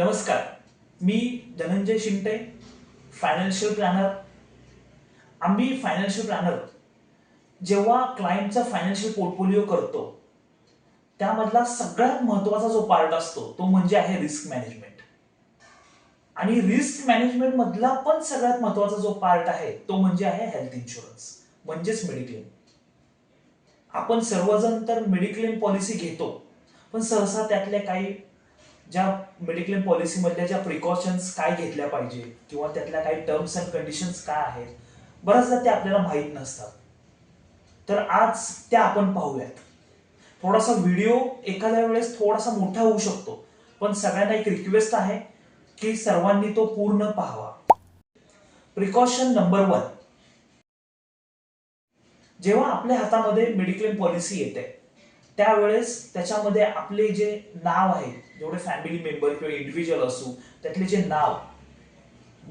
नमस्कार, मी Dhananjay Shingte, financial planar. आम्ही financial planar जेव्हा क्लायंटचा फायनान्शियल पोर्टफोलिओ करतो त्यामधला सगळ्यात महत्त्वाचा जो पार्ट असतो तो म्हणजे आहे रिस्क मॅनेजमेंट. आणि रिस्क मॅनेजमेंट मधला पण सगळ्यात महत्त्वाचा जो पार्ट आहे तो म्हणजे आहे हेल्थ इन्शुरन्स म्हणजेच मेडिक्लेम. आपण सर्वजण तर मेडिक्लेम पॉलिसी घेतो, पण सहसा त्यातल्या काही ज्या मेडिक्लेम पॉलिसी मधल्या ज्या प्रिकॉशन्स काय घेतल्या पाहिजे किंवा त्यातल्या काही टर्म्स अँड कंडिशन्स काय आहेत बऱ्याचदा ते आपल्याला माहीत नसतात. तर आज त्या आपण पाहूयात. थोडासा व्हिडिओ एखाद्या वेळेस थोडासा मोठा होऊ शकतो, पण सगळ्यांना एक रिक्वेस्ट आहे की सर्वांनी तो पूर्ण पाहावा. प्रिकॉशन नंबर 1, जेव्हा आपल्या हातामध्ये मेडिक्लेम पॉलिसी येते त्यावेळेस त्याच्यामध्ये आपले जे नाव आहे, जेवढे फॅमिली मेंबर किंवा इंडिव्हिज्युअल असू त्यातले जे नाव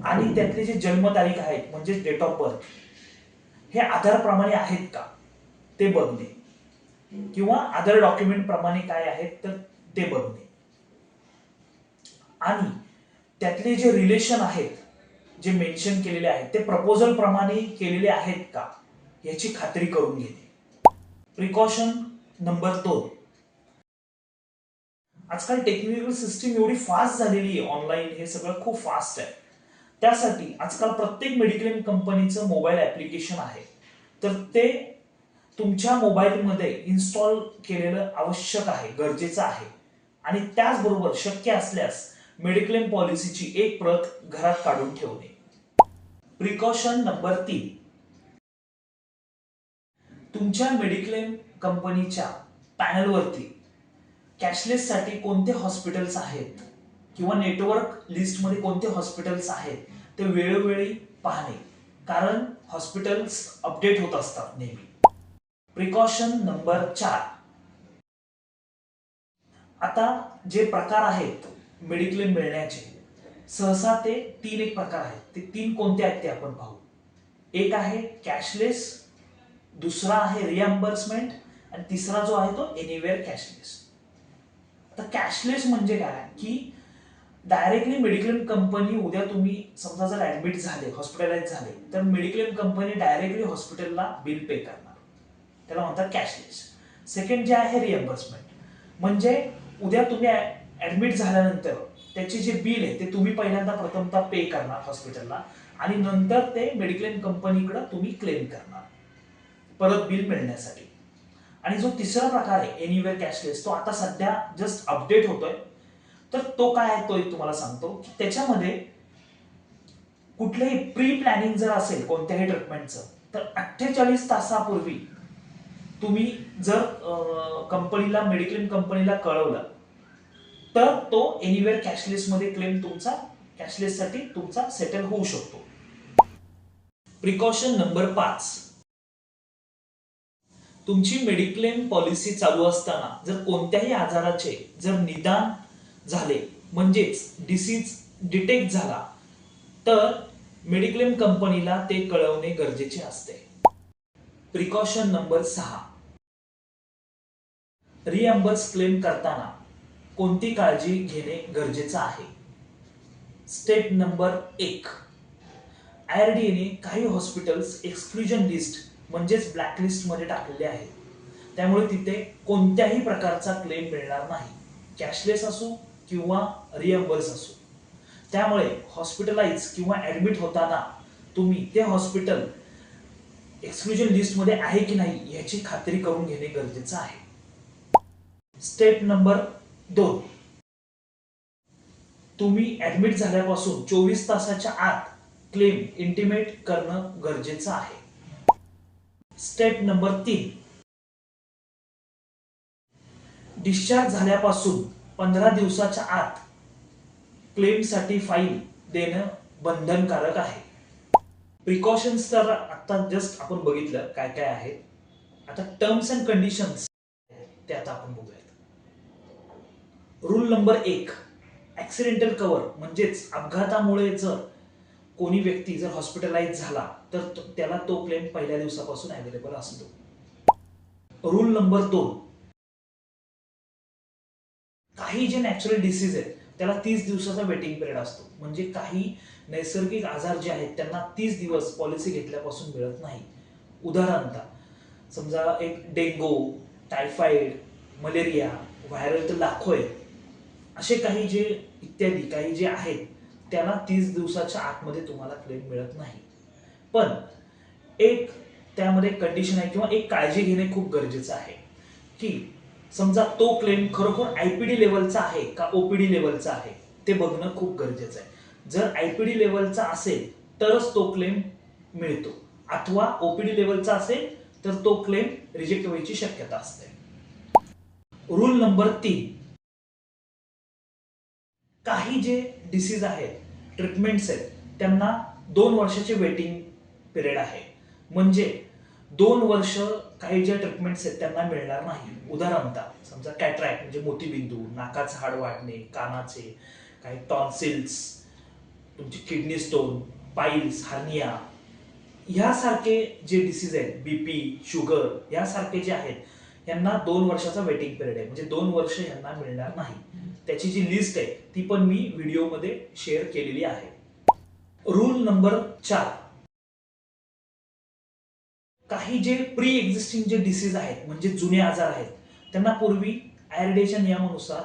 आणि त्यातले जे जन्मतारीख आहेत म्हणजे डेट ऑफ बर्थ हे आधारप्रमाणे आहेत का ते बघणे, किंवा अदर डॉक्युमेंट प्रमाणे काय आहेत तर ते बघणे, आणि त्यातले जे रिलेशन आहेत जे मेन्शन केलेले आहेत ते प्रपोजल प्रमाणे केलेले आहेत का याची खात्री करून घेणे. प्रिकॉशन नंबर 2, आजकाल टेक्निकल सिस्टीम एवढी फास्ट झालेली आहे, ऑनलाईन हे सगळं खूप फास्ट आहे. त्यासाठी आजकाल प्रत्येक मेडिक्लेम कंपनीचं मोबाईल ऍप्लिकेशन आहे, तर ते तुमच्या मोबाईलमध्ये इन्स्टॉल केलेलं आवश्यक आहे, गरजेचं आहे. आणि त्याचबरोबर शक्य असल्यास मेडिक्लेम पॉलिसीची एक प्रत घरात काढून ठेवणे. प्रिकॉशन नंबर 3, तुमच्या मेडिक्लेम कंपनीच्या पॅनलवरती कॅशलेस साठी कोणते हॉस्पिटल्स आहेत किंवा नेटवर्क लिस्टमध्ये कोणते हॉस्पिटल्स आहेत ते वेळोवेळी पाहणे, कारण हॉस्पिटल्स अपडेट होत असतात नेहमी. प्रिकॉशन नंबर 4, आता जे प्रकार आहेत मेडिक्लेम मिळण्याचे सहसा ते 3 एक प्रकार आहेत. ते 3 कोणते आहेत ते आपण पाहू. एक आहे कॅशलेस, दुसरा आहे रिएम्बर्समेंट आणि तिसरा जो आहे तो एनिवेअर कॅशलेस. आता कॅशलेस म्हणजे काय की डायरेक्टली मेडिक्लेम कंपनी उद्या तुम्ही समजा जर ऍडमिट झाले, हॉस्पिटलाइज झाले, तर मेडिक्लेम कंपनी डायरेक्टली हॉस्पिटलला बिल पे करणार, त्याला म्हणतात कॅशलेस. सेकंड जे आहे रिएम्बर्समेंट, म्हणजे उद्या तुम्ही ऍडमिट झाल्यानंतर त्याचे जे बिल आहे ते तुम्ही पहिल्यांदा प्रथमतः पे करणार हॉस्पिटलला आणि नंतर ते मेडिक्लेम कंपनीकडे तुम्ही क्लेम करणार परत बिल मिळण्यासाठी. आणि जो तिसरा प्रकार आहे एनिवेअर कॅशलेस, तो आता सध्या जस्ट अपडेट होतोय. तर तो काय आहे तो तुम्हाला सांगतो की त्याच्यामध्ये कुठलेही प्री प्लॅनिंग जर असेल कोणत्याही ट्रीटमेंटचं तर 48 तासापूर्वी तुम्ही जर कंपनीला मेडिक्लेम कंपनीला कळवलं तर तो एनिवेअर कॅशलेस मध्ये क्लेम तुमचा कॅशलेस साठी तुमचा सेटल होऊ शकतो. प्रिकॉशन नंबर 5, तुमची मेडिक्लेम पॉलिसी चालू असताना जर कोणत्याही आजाराचे जर निदान झाले म्हणजेच डिसीज डिटेक्ट झाला तर मेडिक्लेम कंपनीला ते कळवणे गरजेचे असते. प्रिकॉशन नंबर 6, रिएम्बर्स क्लेम करताना कोणती काळजी घेणे गरजेचं आहे. स्टेप नंबर 1, IRDAने काही हॉस्पिटल्स एक्सक्लुजन लिस्ट म्हणजेच ब्लॅकलिस्ट मध्ये टाकलेले आहेत, त्यामुळे तिथे कोणत्याही प्रकारचा क्लेम मिळणार नाही, कॅशलेस असो किंवा रिएम्बर्स असो. त्यामुळे हॉस्पिटलाइज किंवा ऍडमिट होताना तुम्ही ते हॉस्पिटल एक्सक्लुजन लिस्ट मध्ये आहे की नाही याची खात्री करून घेणे गरजेचं आहे. स्टेप नंबर 2, तुम्ही ऍडमिट झाल्यापासून 24 तासाच्या आत क्लेम इंटिमेट करणं गरजेचं आहे. स्टेप नंबर 3, डिस्चार्ज झाल्यापासून 15 दिवसाच्या आत क्लेमसाठी फाईल देणं बंधनकारक आहे. प्रिकॉशन्स तर आता जस्ट आपण बघितलं काय काय आहे. आता टर्म्स अँड कंडिशन्स ते आता आपण बघूयात. रूल नंबर 1, ऍक्सिडेंटल कव्हर म्हणजेच अपघातामुळे जर कोणी व्यक्ती जर हॉस्पिटलाइज झाला तर त्याला तो क्लेम पहिल्या दिवसापासून अवेलेबल असतो. रूल नंबर 2, काही जे नॅचरल डिसीज आहेत त्याला 30 दिवसाचा वेटिंग पिरियड असतो. म्हणजे काही नैसर्गिक आजार जे आहेत त्यांना 30 दिवस पॉलिसी घेतल्यापासून मिळत नाही. उदाहरणतः समजा एक डेंगू, टायफॉइड, मलेरिया, व्हायरल तर लाखो आहेत. असे काही जे इत्यादी काही जे आहेत त्याला 30 दिवसाच्या आतमध्ये तुम्हाला क्लेम मिळत नाही. पण एक त्यामध्ये कंडिशन आहे किंवा एक काळजी घेणे खूप गरजेचं आहे की समजा तो क्लेम खरोखर आयपीडी लेवलचा आहे का ओपीडी लेवलचा आहे ते बघणं खूप गरजेचं आहे. जर आयपीडी लेवलचा असेल तरच तो क्लेम मिळतो, अथवा ओपीडी लेवलचा असेल तर तो क्लेम रिजेक्ट व्हायची शक्यता असते. रूल नंबर 3, काही जे डिसीज आहेत, ट्रीटमेंट्स आहेत, त्यांना 2 वर्षाचे वेटिंग पिरियड आहे. म्हणजे 2 वर्ष काही ज्या ट्रीटमेंट्स आहेत त्यांना मिळणार नाही. उदाहरणतः समजा कॅटरॅक्ट म्हणजे मोतीबिंदू, नाकाचं हाड वाढणे, कानाचे काही टॉन्सिल्स, तुमची किडनी स्टोन, पाईल्स, हार्निया यासारखे जे डिसीज आहेत, बीपी, शुगर यासारखे जे आहेत यांना 2 वर्षाचा वेटिंग पिरियड आहे. म्हणजे 2 वर्ष यांना मिळणार नाही. त्याची जी लिस्ट आहे ती पण मी व्हिडिओमध्ये शेअर केलेली आहे. रूल नंबर 4, काही जे प्री एक्झिस्टिंग जे डिसीज आहेत म्हणजे जुने आजार आहेत त्यांना पूर्वी आयुर्वेदाच्या नियमानुसार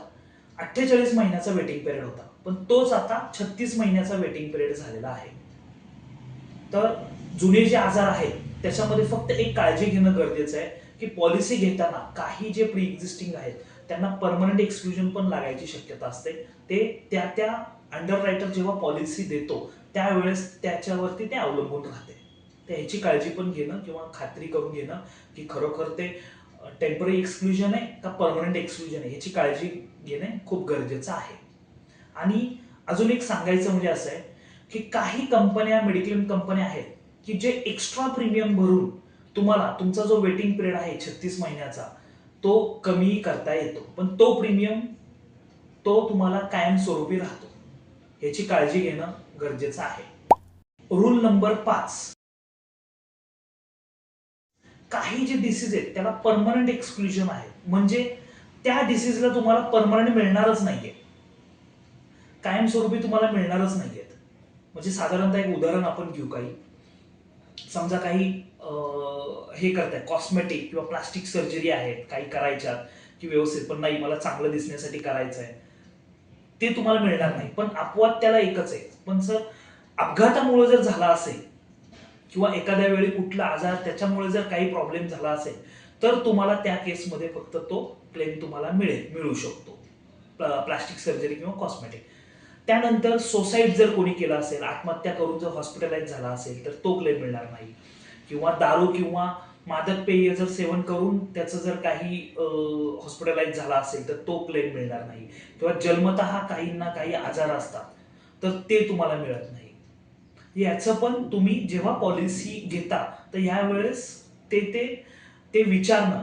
48 महिन्याचा वेटिंग पिरियड होता, पण तोच आता 36 महिन्याचा वेटिंग पिरियड झालेला आहे. तर जुने जे आजार आहेत त्याच्यामध्ये फक्त एक काळजी घेणं गरजेचं आहे की पॉलिसी घेताना काही जे प्री एक्झिस्टिंग आहेत त्यांना परमनंट एक्सक्लुजन पण लागायची शक्यता असते. ते त्या अंडर रायटर जेव्हा पॉलिसी देतो त्यावेळेस त्याच्यावरती ते अवलंबून राहते. तर ह्याची काळजी पण घेणं किंवा खात्री करून घेणं की खरोखर ते टेम्पररी एक्सक्लुजन आहे का परमनंट एक्सक्लुजन आहे ह्याची काळजी घेणे खूप गरजेचं आहे. आणि अजून एक सांगायचं म्हणजे असं आहे की काही कंपन्या, मेडिक्लेम कंपन्या आहेत की जे एक्स्ट्रा प्रीमियम भरून तुम्हाला तुमचा जो वेटिंग पिरियड आहे 36 महिन्याचा तो कमी करता येतो, पण तो प्रीमियम तो तुम्हाला कायमस्वरूपी राहतो. याची काळजी घेणं गरजेचं आहे. रूल नंबर 5, काही जे डिसीज आहेत त्याला परमनंट एक्सक्लुजन आहे. म्हणजे त्या डिसीजला तुम्हाला परमनंट मिळणारच नाहीये, कायमस्वरूपी तुम्हाला मिळणारच नाहीयेत. म्हणजे साधारणतः एक उदाहरण आपण घेऊ. काही समजा काही हे करताय कॉस्मेटिक किंवा प्लास्टिक सर्जरी आहेत काही करायच्यात की व्यवस्थित, पण नाही मला चांगलं दिसण्यासाठी करायचं आहे, ते तुम्हाला मिळणार नाही. पण अपवाद त्याला एकच आहे, पण जर अपघातामुळे जर झाला असेल किंवा एखाद्या वेळी कुठला आजार त्याच्यामुळे जर काही प्रॉब्लेम झाला असेल तर तुम्हाला त्या केसमध्ये फक्त तो क्लेम तुम्हाला मिळू शकतो, प्लास्टिक सर्जरी किंवा कॉस्मेटिक. त्यानंतर सोसाईड जर कोणी केला असेल, आत्महत्या करून जर हॉस्पिटलाइज झाला असेल तर तो क्लेम मिळणार नाही. किंवा दारू किंवा मादक पेय जर सेवन करून त्याचं जर काही हॉस्पिटलाइज झाला असेल तर तो क्लेम मिळणार नाही. किंवा जन्मतः काहींना काही आजार असतात तर ते तुम्हाला मिळत नाही. याचं पण तुम्ही जेव्हा पॉलिसी घेता तर यावेळेस ते ते ते विचारणं,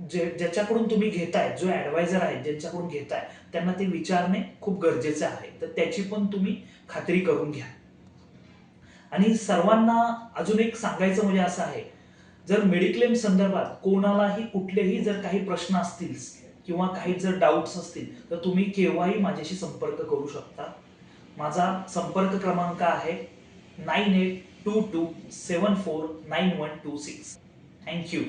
ज्याच्याकडून तुम्ही घेताय, जो ऍडवायझर आहे ज्यांच्याकडून घेताय त्यांना ते विचारणे खूप गरजेचं आहे. तर त्याची पण तुम्ही खात्री करून घ्या. आणि सर्वांना अजून एक सांगायचं म्हणजे असं आहे, जर मेडिक्लेम संदर्भात कोणालाही कुठलेही जर काही प्रश्न असतील किंवा काही जर डाऊट्स असतील तर तुम्ही केव्हाही माझ्याशी संपर्क करू शकता. माझा संपर्क क्रमांक आहे 9822749126. थँक्यू.